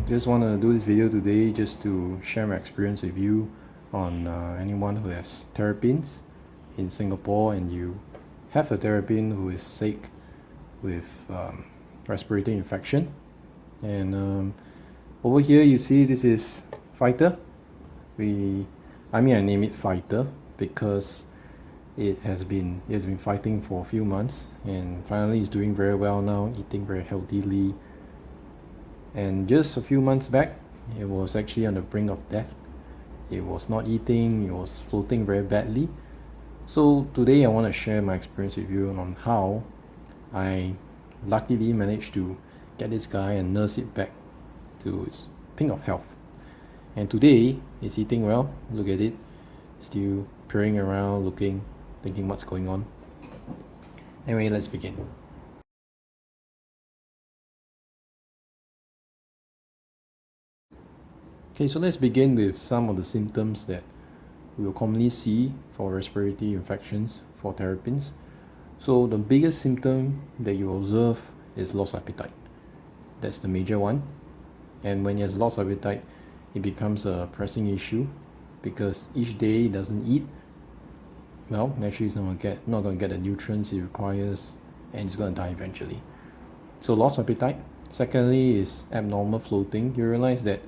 Just want to do this video today just to share my experience with you on anyone who has terrapins in Singapore and you have a terrapin who is sick with respiratory infection. And over here you see this is Fighter. I name it Fighter because it has been fighting for a few months and finally it's doing very well now, eating very healthily. And just a few months back, it was actually on the brink of death. It was not eating, it was floating very badly. So today I want to share my experience with you on how I luckily managed to get this guy and nurse it back to its pink of health. And today, it's eating well. Look at it. Still peering around, looking, thinking what's going on. Anyway, let's begin. Okay, so let's begin with some of the symptoms that we will commonly see for respiratory infections for terrapins. So the biggest symptom that you observe is loss of appetite. That's the major one. And when he has loss of appetite, it becomes a pressing issue because each day he doesn't eat. Well, naturally he's not going to get the nutrients he requires and he's going to die eventually. So loss of appetite. Secondly is abnormal floating. You realize that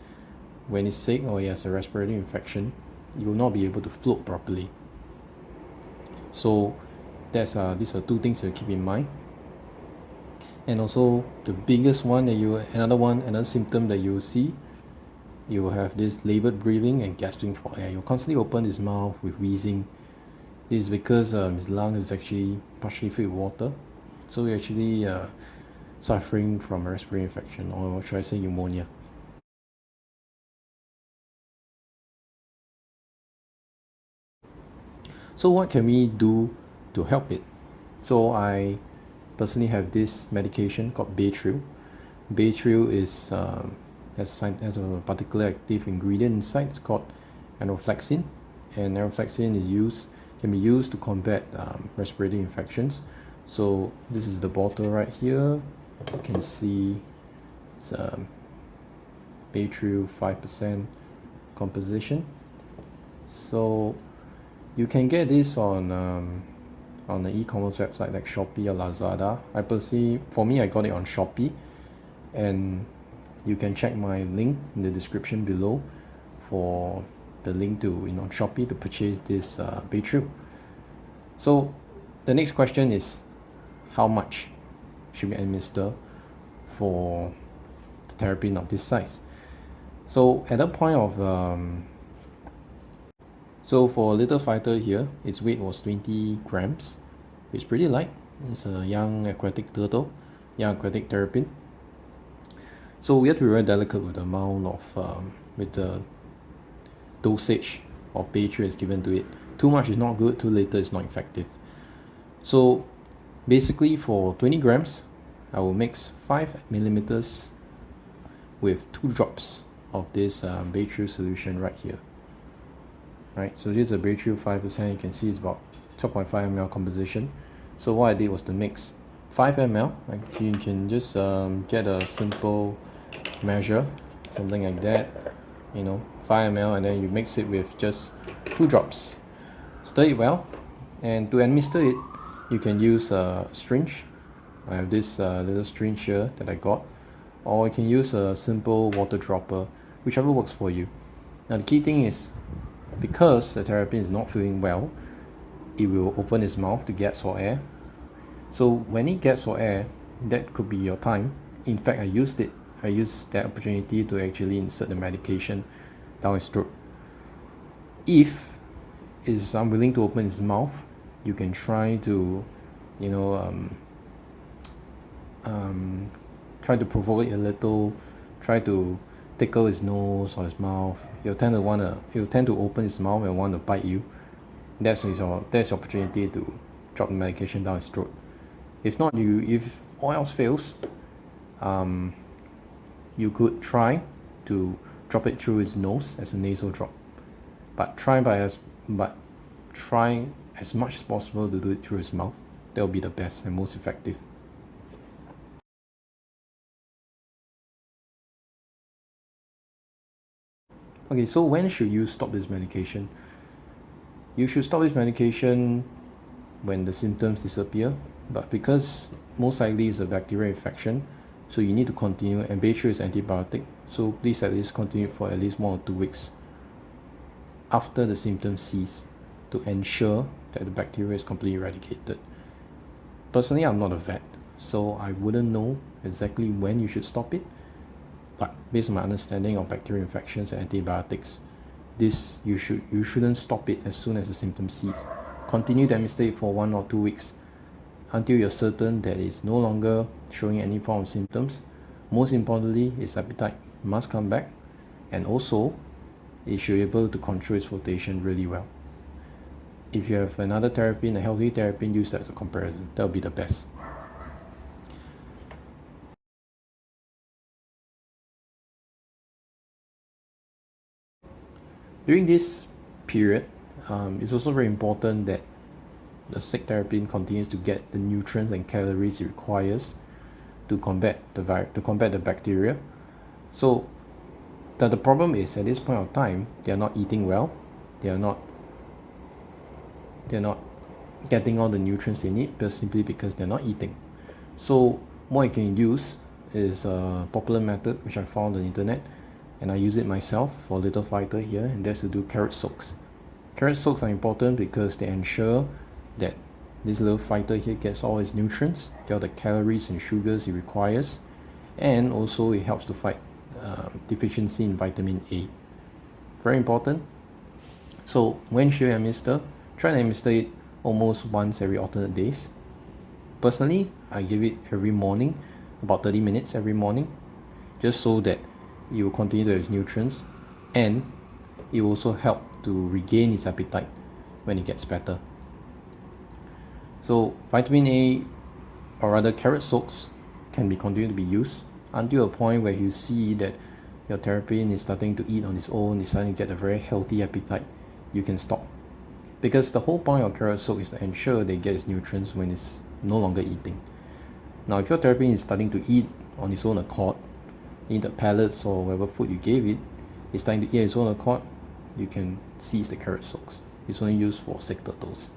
when he's sick or he has a respiratory infection, you will not be able to float properly. So these are two things to keep in mind. And also the biggest one another symptom that you will see, you will have this labored breathing and gasping for air. You'll constantly open his mouth with wheezing. This is because his lungs is actually partially filled with water. So we're actually suffering from a respiratory infection, or should I say pneumonia. So what can we do to help it? So I personally have this medication called Baytril. Baytril has a particular active ingredient inside. It's called Enrofloxacin, and Enrofloxacin can be used to combat respiratory infections. So this is the bottle right here. You can see it's Baytril 5% composition. So you can get this on the e-commerce website like Shopee or Lazada. For me, I got it on Shopee, and you can check my link in the description below for the link to Shopee to purchase this Baytril. So the next question is, how much should we administer for the terrapin of this size? So at the point of so for a little fighter here, its weight was 20 grams. It's pretty light. It's a young aquatic terrapin. So we have to be very delicate with the amount of with the dosage of Baytril is given to it. Too much is not good, too little is not effective. So basically for 20 grams, I will mix 5 millimeters with 2 drops of this Baytril solution right here. Right, so this is a Baytril 5%. You can see it's about 12.5 ml composition. So what I did was to mix 5 ml. Like you can just get a simple measure, something like that. 5 ml, and then you mix it with just 2 drops. Stir it well, and to administer it, you can use a syringe. I have this little syringe here that I got, or you can use a simple water dropper, whichever works for you. Now the key thing is, because the terrapin is not feeling well, it will open its mouth to gasp for air. So when it gasps for air, that could be your time. In fact, I used that opportunity to actually insert the medication down its throat. If it's unwilling to open its mouth, you can try to try to provoke it a little, try to tickle his nose or his mouth. He'll tend to open his mouth and want to bite you. That's your opportunity to drop the medication down his throat. If not, if all else fails, you could try to drop it through his nose as a nasal drop. But try as much as possible to do it through his mouth. That will be the best and most effective. Okay, so when should you stop this medication? You should stop this medication when the symptoms disappear, but because most likely it's a bacterial infection, so you need to continue, and Baytril is antibiotic, so please at least continue for at least 1 or 2 weeks after the symptoms cease to ensure that the bacteria is completely eradicated. Personally, I'm not a vet, so I wouldn't know exactly when you should stop it, but based on my understanding of bacterial infections and antibiotics, you shouldn't stop it as soon as the symptoms cease. Continue to administer it for 1 or 2 weeks until you're certain that it's no longer showing any form of symptoms. Most importantly, its appetite must come back, and also it should be able to control its flotation really well. If you have another Terrapin, a healthy Terrapin, use that as a comparison. That will be the best. During this period, it's also very important that the sick Terrapin continues to get the nutrients and calories it requires to combat the bacteria. So the problem is, at this point of time, they are not eating well, they are not getting all the nutrients they need, but simply because they're not eating. So what you can use is a popular method which I found on the internet, and I use it myself for little fighter here, and that's to do carrot soaks. Carrot soaks are important because they ensure that this little fighter here gets all its nutrients, get all the calories and sugars it requires, and also it helps to fight deficiency in vitamin A. Very important. So when should you administer? Try to administer it almost once every alternate days. Personally, I give it every morning, about 30 minutes every morning, just so that it will continue to have its nutrients, and it will also help to regain its appetite when it gets better. So vitamin A, or rather carrot soaks, can be continued to be used until a point where you see that your Terrapin is starting to eat on its own, is starting to get a very healthy appetite. You can stop, because the whole point of carrot soak is to ensure they get its nutrients when it's no longer eating. Now, if your Terrapin is starting to eat on its own accord, eat the pellets or whatever food you gave it, it's starting to eat on its own accord, you can cease the carrot soaks. It's only used for sick turtles.